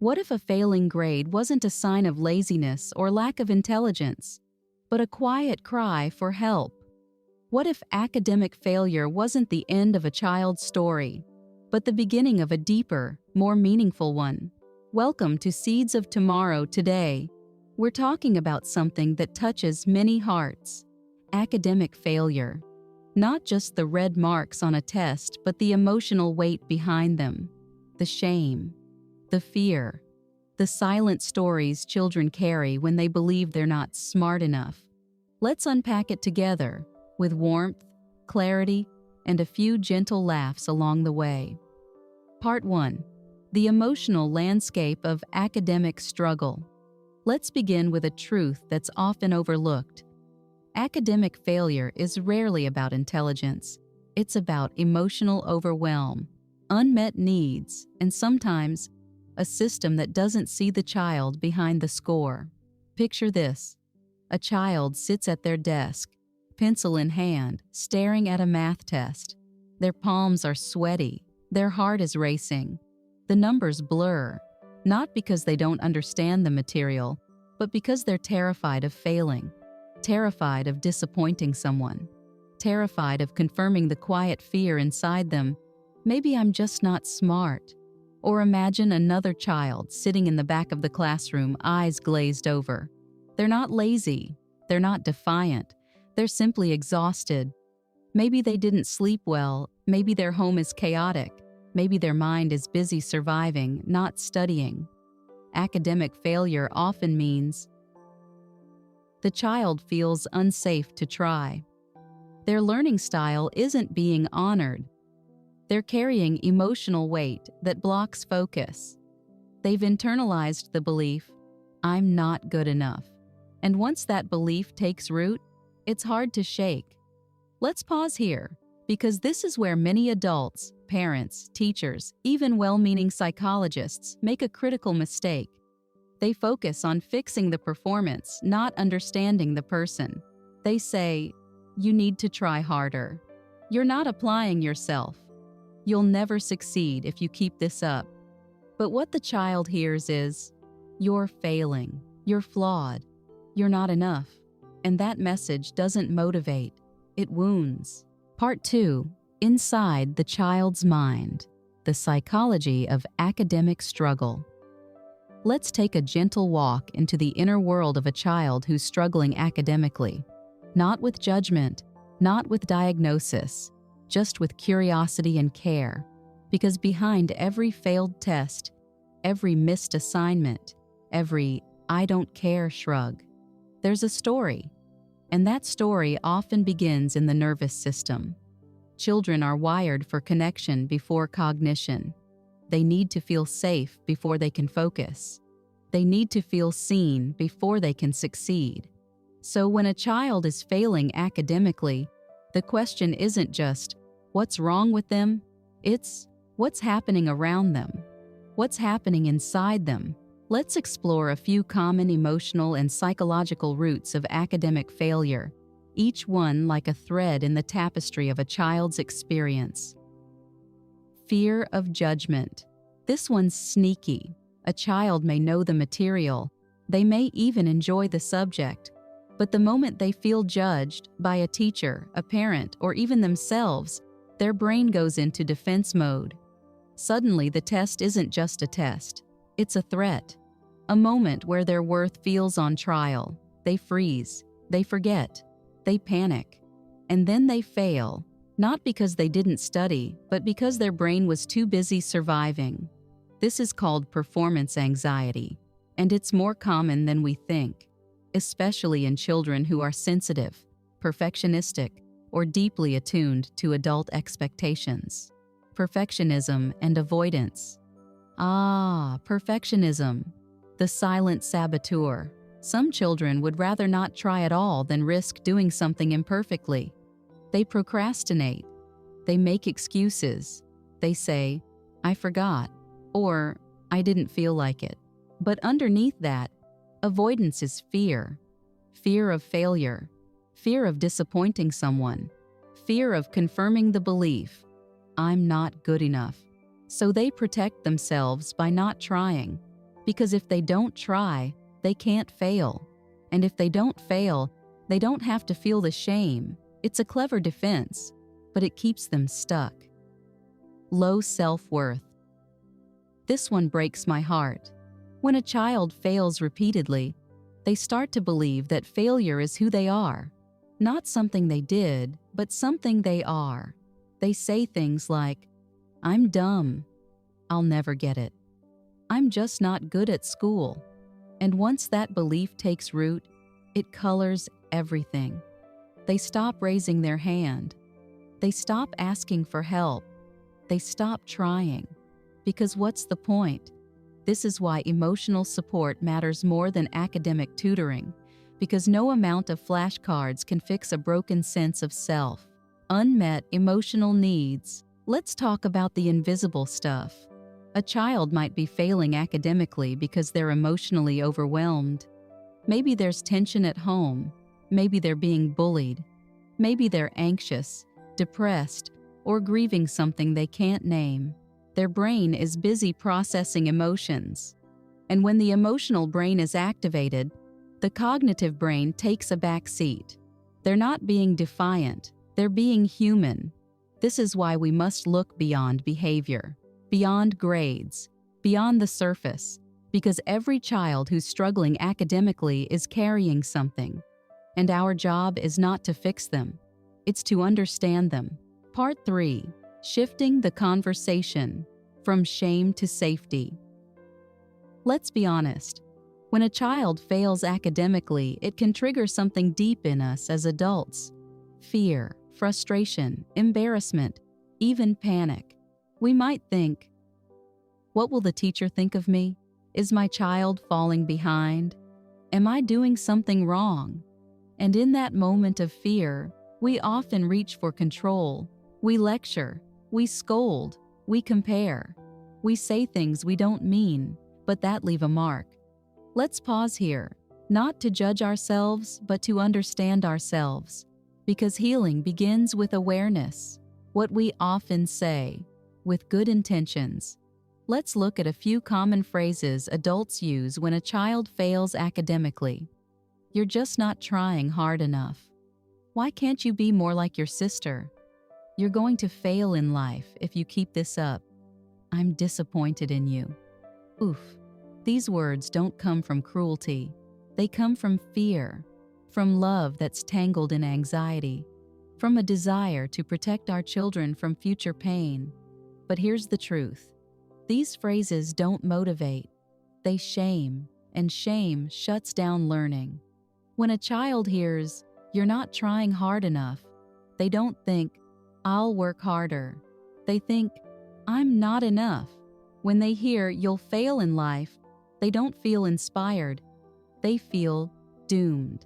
What if a failing grade wasn't a sign of laziness or lack of intelligence, but a quiet cry for help? What if academic failure wasn't the end of a child's story, but the beginning of a deeper, more meaningful one? Welcome to Seeds of Tomorrow. Today, we're talking about something that touches many hearts: academic failure. Not just the red marks on a test, but the emotional weight behind them, the shame, the fear, the silent stories children carry when they believe they're not smart enough. Let's unpack it together, with warmth, clarity, and a few gentle laughs along the way. Part 1. The emotional landscape of academic struggle. Let's begin with a truth that's often overlooked. Academic failure is rarely about intelligence. It's about emotional overwhelm, unmet needs, and sometimes a system that doesn't see the child behind the score. Picture this: a child sits at their desk, pencil in hand, staring at a math test. Their palms are sweaty, their heart is racing. The numbers blur, not because they don't understand the material, but because they're terrified of failing, terrified of disappointing someone, terrified of confirming the quiet fear inside them: maybe I'm just not smart. Or imagine another child sitting in the back of the classroom, eyes glazed over. They're not lazy, they're not defiant, they're simply exhausted. Maybe they didn't sleep well, maybe their home is chaotic, maybe their mind is busy surviving, not studying. Academic failure often means the child feels unsafe to try. Their learning style isn't being honored. They're carrying emotional weight that blocks focus. They've internalized the belief, I'm not good enough. And once that belief takes root, it's hard to shake. Let's pause here, because this is where many adults, parents, teachers, even well-meaning psychologists make a critical mistake. They focus on fixing the performance, not understanding the person. They say, you need to try harder. You're not applying yourself. You'll never succeed if you keep this up. But what the child hears is, you're failing, you're flawed, you're not enough. And that message doesn't motivate, it wounds. Part 2. Inside the child's mind. The psychology of academic struggle. Let's take a gentle walk into the inner world of a child who's struggling academically. Not with judgment, not with diagnosis, just with curiosity and care. Because behind every failed test, every missed assignment, every "I don't care" shrug, there's a story. And that story often begins in the nervous system. Children are wired for connection before cognition. They need to feel safe before they can focus. They need to feel seen before they can succeed. So when a child is failing academically, the question isn't just, what's wrong with them? It's, what's happening around them? What's happening inside them? Let's explore a few common emotional and psychological roots of academic failure, each one like a thread in the tapestry of a child's experience. Fear of judgment. This one's sneaky. A child may know the material, they may even enjoy the subject, but the moment they feel judged by a teacher, a parent, or even themselves, their brain goes into defense mode. Suddenly, the test isn't just a test, it's a threat, a moment where their worth feels on trial. They freeze, they forget, they panic, and then they fail, not because they didn't study, but because their brain was too busy surviving. This is called performance anxiety, and it's more common than we think, especially in children who are sensitive, perfectionistic, or deeply attuned to adult expectations. Perfectionism and avoidance. Perfectionism, the silent saboteur. Some children would rather not try at all than risk doing something imperfectly. They procrastinate. They make excuses. They say, I forgot, or I didn't feel like it. But underneath that, avoidance is fear. Fear of failure. Fear of disappointing someone. Fear of confirming the belief, I'm not good enough. So they protect themselves by not trying. Because if they don't try, they can't fail. And if they don't fail, they don't have to feel the shame. It's a clever defense, but it keeps them stuck. Low self-worth. This one breaks my heart. When a child fails repeatedly, they start to believe that failure is who they are. Not something they did, but something they are. They say things like, "I'm dumb. I'll never get it. I'm just not good at school." And once that belief takes root, it colors everything. They stop raising their hand. They stop asking for help. They stop trying. Because what's the point? This is why emotional support matters more than academic tutoring, because no amount of flashcards can fix a broken sense of self. Unmet emotional needs. Let's talk about the invisible stuff. A child might be failing academically because they're emotionally overwhelmed. Maybe there's tension at home. Maybe they're being bullied. Maybe they're anxious, depressed, or grieving something they can't name. Their brain is busy processing emotions. And when the emotional brain is activated, the cognitive brain takes a back seat. They're not being defiant, they're being human. This is why we must look beyond behavior, beyond grades, beyond the surface, because every child who's struggling academically is carrying something. And our job is not to fix them, it's to understand them. Part 3. Shifting the conversation from shame to safety. Let's be honest. When a child fails academically, it can trigger something deep in us as adults. Fear, frustration, embarrassment, even panic. We might think, what will the teacher think of me? Is my child falling behind? Am I doing something wrong? And in that moment of fear, we often reach for control. We lecture, we scold, we compare. We say things we don't mean, but that leave a mark. Let's pause here, not to judge ourselves, but to understand ourselves. Because healing begins with awareness, what we often say, with good intentions. Let's look at a few common phrases adults use when a child fails academically. You're just not trying hard enough. Why can't you be more like your sister? You're going to fail in life if you keep this up. I'm disappointed in you. Oof. These words don't come from cruelty. They come from fear, from love that's tangled in anxiety, from a desire to protect our children from future pain. But here's the truth. These phrases don't motivate. They shame, and shame shuts down learning. When a child hears, "You're not trying hard enough," they don't think, "I'll work harder." They think, "I'm not enough." When they hear, "You'll fail in life," they don't feel inspired. They feel doomed.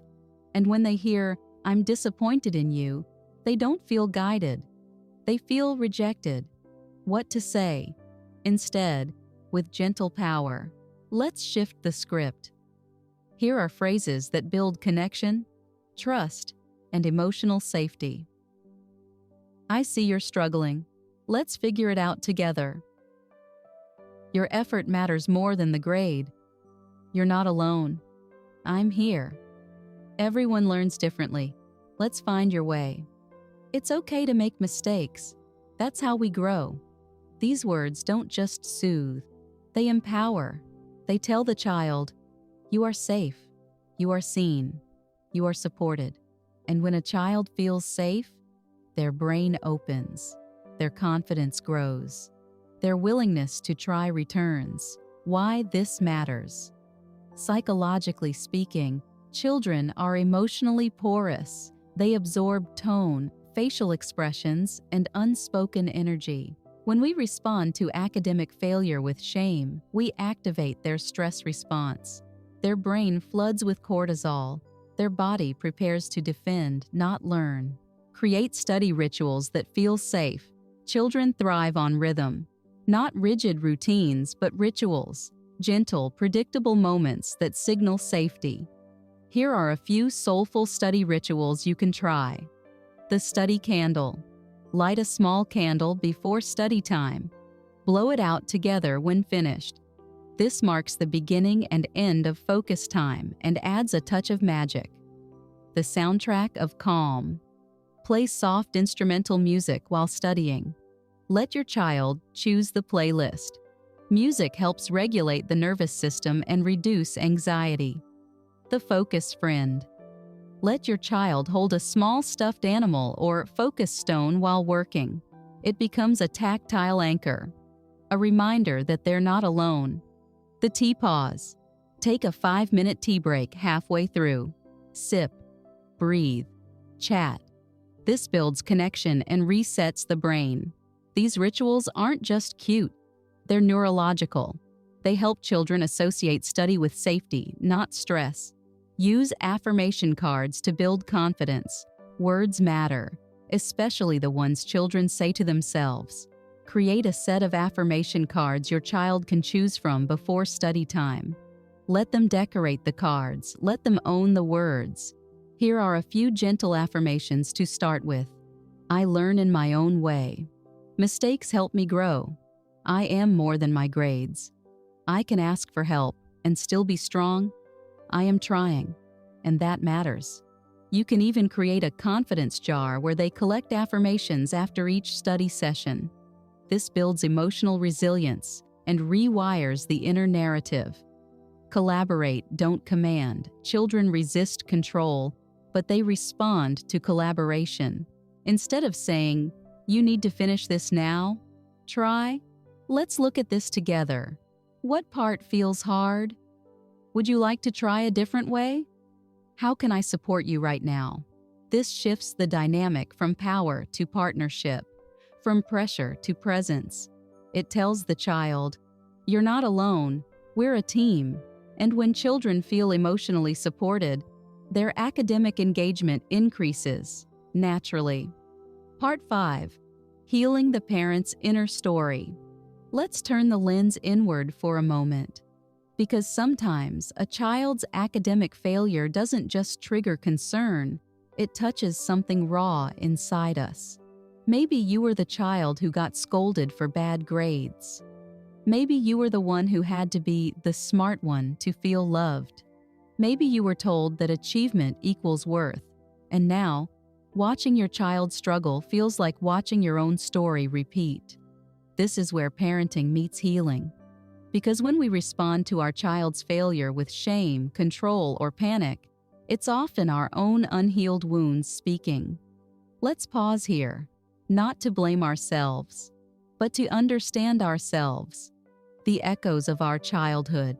And when they hear, "I'm disappointed in you," they don't feel guided. They feel rejected. What to say? Instead, with gentle power, let's shift the script. Here are phrases that build connection, trust, and emotional safety. I see you're struggling. Let's figure it out together. Your effort matters more than the grade. You're not alone. I'm here. Everyone learns differently. Let's find your way. It's okay to make mistakes. That's how we grow. These words don't just soothe. They empower. They tell the child, you are safe. You are seen. You are supported. And when a child feels safe, their brain opens, their confidence grows, their willingness to try returns. Why this matters? Psychologically speaking, children are emotionally porous. They absorb tone, facial expressions, and unspoken energy. When we respond to academic failure with shame, we activate their stress response. Their brain floods with cortisol. Their body prepares to defend, not learn. Create study rituals that feel safe. Children thrive on rhythm. Not rigid routines, but rituals. Gentle, predictable moments that signal safety. Here are a few soulful study rituals you can try. The study candle. Light a small candle before study time. Blow it out together when finished. This marks the beginning and end of focus time and adds a touch of magic. The soundtrack of calm. Play soft instrumental music while studying. Let your child choose the playlist. Music helps regulate the nervous system and reduce anxiety. The focus friend. Let your child hold a small stuffed animal or focus stone while working. It becomes a tactile anchor, a reminder that they're not alone. The tea pause. Take a 5-minute tea break halfway through. Sip, breathe, chat. This builds connection and resets the brain. These rituals aren't just cute, they're neurological. They help children associate study with safety, not stress. Use affirmation cards to build confidence. Words matter, especially the ones children say to themselves. Create a set of affirmation cards your child can choose from before study time. Let them decorate the cards. Let them own the words. Here are a few gentle affirmations to start with. I learn in my own way. Mistakes help me grow. I am more than my grades. I can ask for help and still be strong. I am trying, and that matters. You can even create a confidence jar where they collect affirmations after each study session. This builds emotional resilience and rewires the inner narrative. Collaborate, don't command. Children resist control, but they respond to collaboration. Instead of saying, "You need to finish this now," try, "Let's look at this together. What part feels hard? Would you like to try a different way? How can I support you right now?" This shifts the dynamic from power to partnership, from pressure to presence. It tells the child, "You're not alone, we're a team." And when children feel emotionally supported, their academic engagement increases naturally. Part 5. Healing the parent's inner story. Let's turn the lens inward for a moment. Because sometimes a child's academic failure doesn't just trigger concern, it touches something raw inside us. Maybe you were the child who got scolded for bad grades. Maybe you were the one who had to be the smart one to feel loved. Maybe you were told that achievement equals worth, and now, watching your child struggle feels like watching your own story repeat. This is where parenting meets healing. Because when we respond to our child's failure with shame, control, or panic, it's often our own unhealed wounds speaking. Let's pause here, not to blame ourselves, but to understand ourselves, the echoes of our childhood.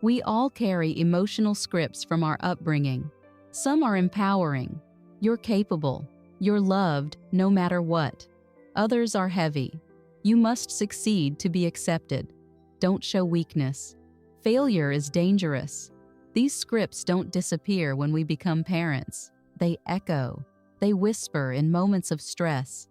We all carry emotional scripts from our upbringing. Some are empowering. You're capable. You're loved no matter what. Others are heavy. You must succeed to be accepted. Don't show weakness. Failure is dangerous. These scripts don't disappear when we become parents. They echo. They whisper in moments of stress.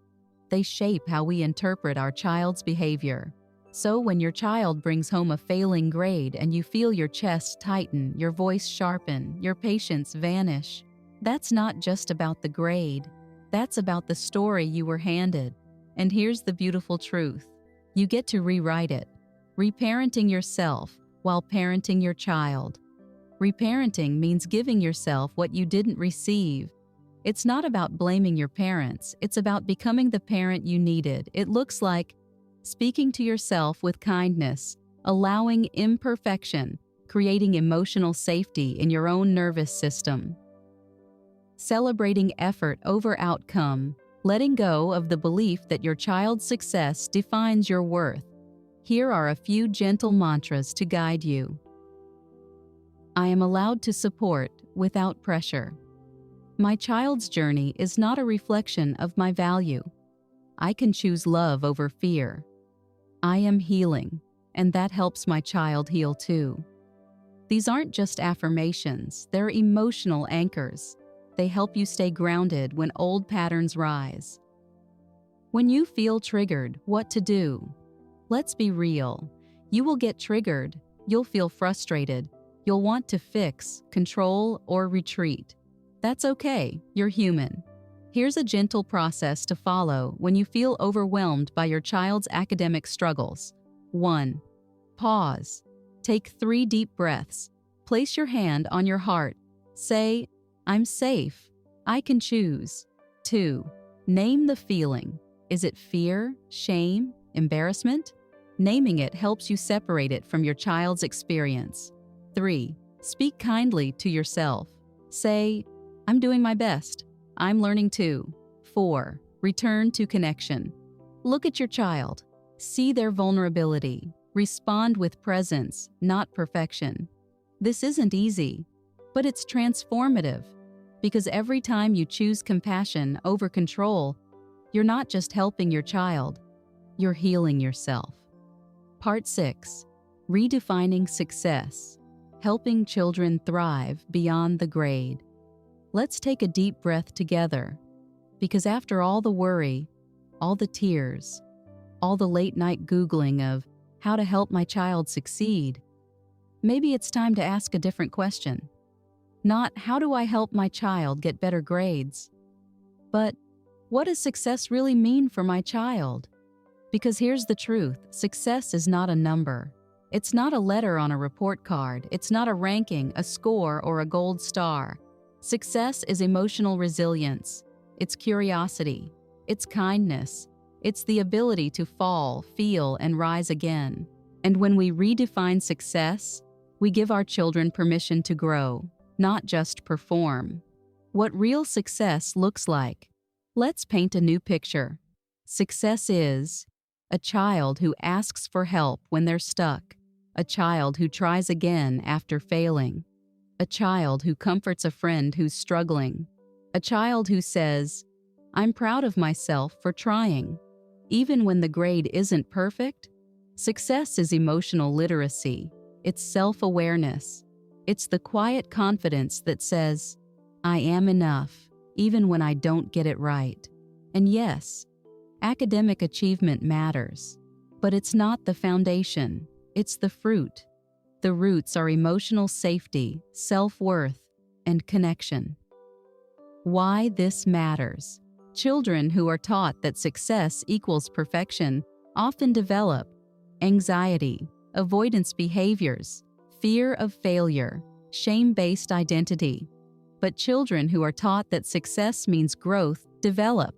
They shape how we interpret our child's behavior. So when your child brings home a failing grade and you feel your chest tighten, your voice sharpen, your patience vanish, that's not just about the grade. That's about the story you were handed. And here's the beautiful truth. You get to rewrite it. Reparenting yourself while parenting your child. Reparenting means giving yourself what you didn't receive. It's not about blaming your parents. It's about becoming the parent you needed. It looks like speaking to yourself with kindness, allowing imperfection, creating emotional safety in your own nervous system. Celebrating effort over outcome, letting go of the belief that your child's success defines your worth. Here are a few gentle mantras to guide you. I am allowed to support without pressure. My child's journey is not a reflection of my value. I can choose love over fear. I am healing, and that helps my child heal too. These aren't just affirmations, they're emotional anchors. They help you stay grounded when old patterns rise. When you feel triggered, what to do? Let's be real. You will get triggered. You'll feel frustrated. You'll want to fix, control, or retreat. That's okay. You're human. Here's a gentle process to follow when you feel overwhelmed by your child's academic struggles. 1. Pause. Take 3 deep breaths. Place your hand on your heart. Say, "I'm safe. I can choose." 2. Name the feeling. Is it fear, shame, embarrassment? Naming it helps you separate it from your child's experience. 3. Speak kindly to yourself. Say, "I'm doing my best. I'm learning too." 4. Return to connection. Look at your child. See their vulnerability. Respond with presence, not perfection. This isn't easy, but it's transformative, because every time you choose compassion over control, you're not just helping your child, you're healing yourself. Part 6. Redefining success. Helping children thrive beyond the grade. Let's take a deep breath together, because after all the worry, all the tears, all the late-night Googling of how to help my child succeed, maybe it's time to ask a different question. Not, how do I help my child get better grades? But, what does success really mean for my child? Because here's the truth, success is not a number. It's not a letter on a report card. It's not a ranking, a score, or a gold star. Success is emotional resilience. It's curiosity. It's kindness. It's the ability to fall, feel, and rise again. And when we redefine success, we give our children permission to grow, not just perform. What real success looks like. Let's paint a new picture. Success is a child who asks for help when they're stuck, a child who tries again after failing, a child who comforts a friend who's struggling, a child who says, "I'm proud of myself for trying." Even when the grade isn't perfect, success is emotional literacy. It's self-awareness. It's the quiet confidence that says, "I am enough, even when I don't get it right." And yes, academic achievement matters, but it's not the foundation, it's the fruit. The roots are emotional safety, self-worth, and connection. Why this matters. Children who are taught that success equals perfection often develop anxiety, avoidance behaviors, fear of failure, shame-based identity. But children who are taught that success means growth develop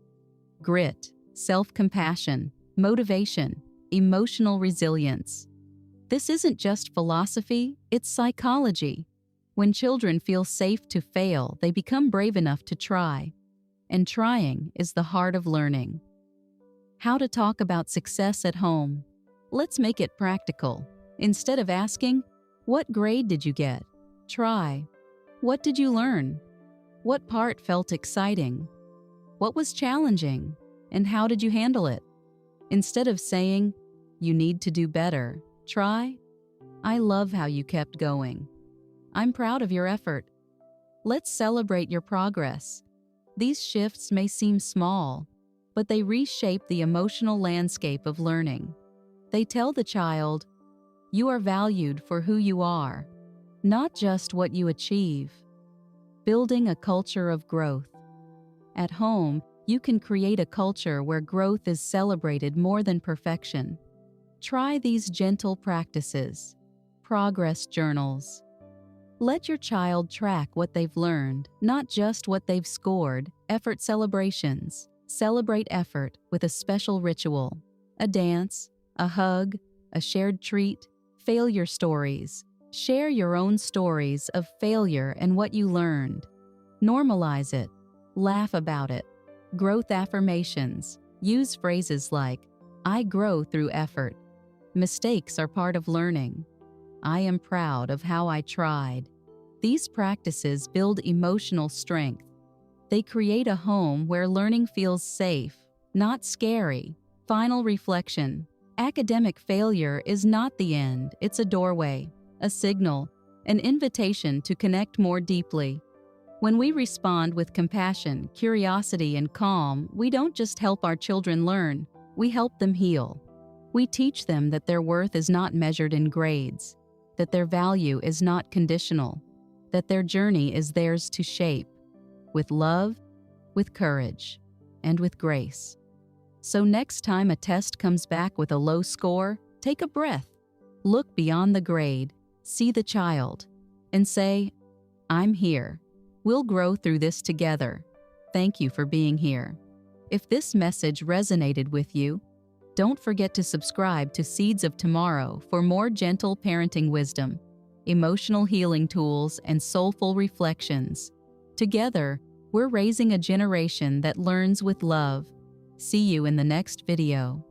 grit, self-compassion, motivation, emotional resilience. This isn't just philosophy, it's psychology. When children feel safe to fail, they become brave enough to try. And trying is the heart of learning. How to talk about success at home. Let's make it practical. Instead of asking, "What grade did you get?" Try, "What did you learn? What part felt exciting? What was challenging? And how did you handle it?" Instead of saying, "You need to do better," try, "I love how you kept going. I'm proud of your effort." Let's celebrate your progress. These shifts may seem small, but they reshape the emotional landscape of learning. They tell the child, "You are valued for who you are, not just what you achieve." Building a culture of growth. At home, you can create a culture where growth is celebrated more than perfection. Try these gentle practices. Progress journals. Let your child track what they've learned, not just what they've scored. Effort celebrations. Celebrate effort with a special ritual. A dance, a hug, a shared treat. Failure stories. Share your own stories of failure and what you learned. Normalize it. Laugh about it. Growth affirmations. Use phrases like, "I grow through effort." "Mistakes are part of learning." "I am proud of how I tried." These practices build emotional strength. They create a home where learning feels safe, not scary. Final reflection. Academic failure is not the end, it's a doorway, a signal, an invitation to connect more deeply. When we respond with compassion, curiosity, and calm, we don't just help our children learn, we help them heal. We teach them that their worth is not measured in grades, that their value is not conditional, that their journey is theirs to shape, with love, with courage, and with grace. So next time a test comes back with a low score, take a breath. Look beyond the grade See the child and say, "I'm here. We'll grow through this together. Thank you for being here." If this message resonated with you, don't forget to subscribe to Seeds of Tomorrow for more gentle parenting wisdom, emotional healing tools, and soulful reflections. Together, we're raising a generation that learns with love. See you in the next video.